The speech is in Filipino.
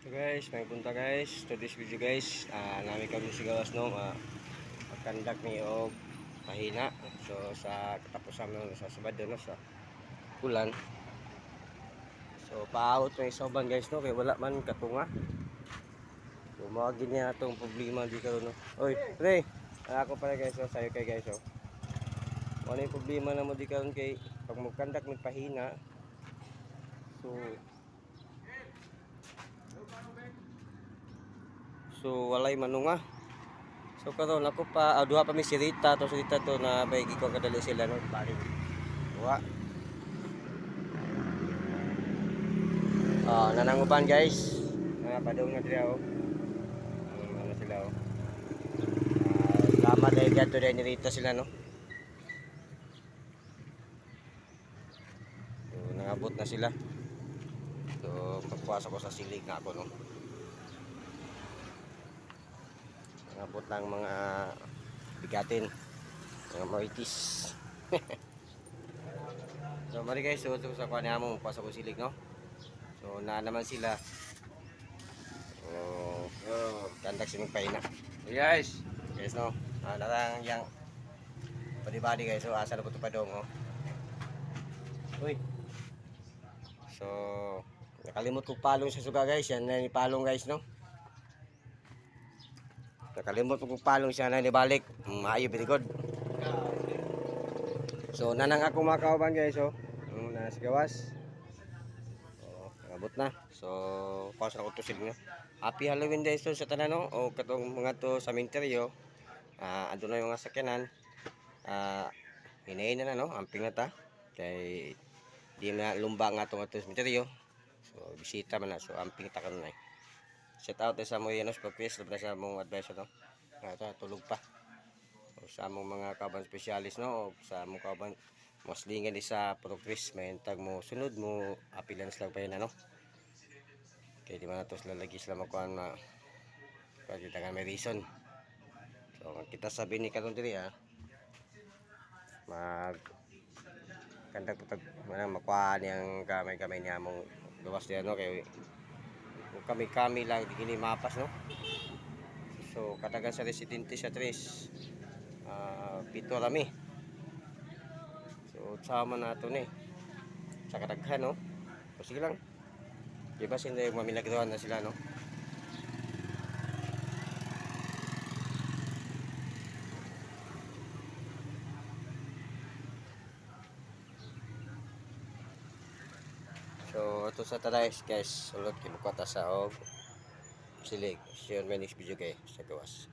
So guys, may punta guys to this video guys. Nami kami sigawas no pagkandak ni og pahina. So sa katapusan no sa subad no sa ulan. So paawot may soban guys no kay wala man katunga. So mawagin niya atong problema di karon no. Oy, pre. Ako pala guys so sayo kay guys so. Ano yung problema na mo di karon kay pag magkandak may pahina. So walay manunga. So karon ako pa duha pa mi sirita to na bay ko kadali sila no bali. Duha. Nananguban guys. Padung na dira oh. Ano sila oh. Lama dahil dito dahil nirita sila no. So nangabot na sila. So pagpasok ko sa silig na ako no. Nangabot lang mga bigatin. Mga maritis. So mali guys, so sa kuha niya mo pasok ko silig no. So na naman sila. Kandak si magpahina. Hey guys no. Narang yang body guys. So asa na po ito padong oh. Uy. So nakalimot ko palong sa suga guys. Yan na ni palong guys no. Nakalimot ko palong siya na ni balik. Maayo very good. So nanang ako mga kauban guys oh. Nasa gawas. Abot na. So paus na ko to siling no. Happy Halloween guys to sa tanan no. O katong mga to sa minteryo. Ando na yung mga sakyanan. Hinayin na no. Amping na ta. Kay di na lumba nga itong ato sa minteryo. So bisita man na. So amping ta kanon ay. Shout out sa mo yan sa pagpis. Labda sa mong advice no. Tulog pa. O sa mong mga kaban specialist no. O sa mong kaban maslingan di sa progress. May tag mo sunod mo. Apilan sila pa yun ano. Kaya di man ito sila lagi sila makuhaan na pagkita nga may reason. So kita sabi ni karon diri mag kandag putag manang makuhaan yang kamay niya mong luwas diyan no kay kami lang di kini mapas no. So katagan sa residente sa tres pito rami. So sama na ito ni sa kadaghan no. So sige lang. Diba sila yung mamilagruhan na sila no. So ito sa tarais guys. Sulot kibukwata sa og silig. See you on my next video guys. Sa gawas.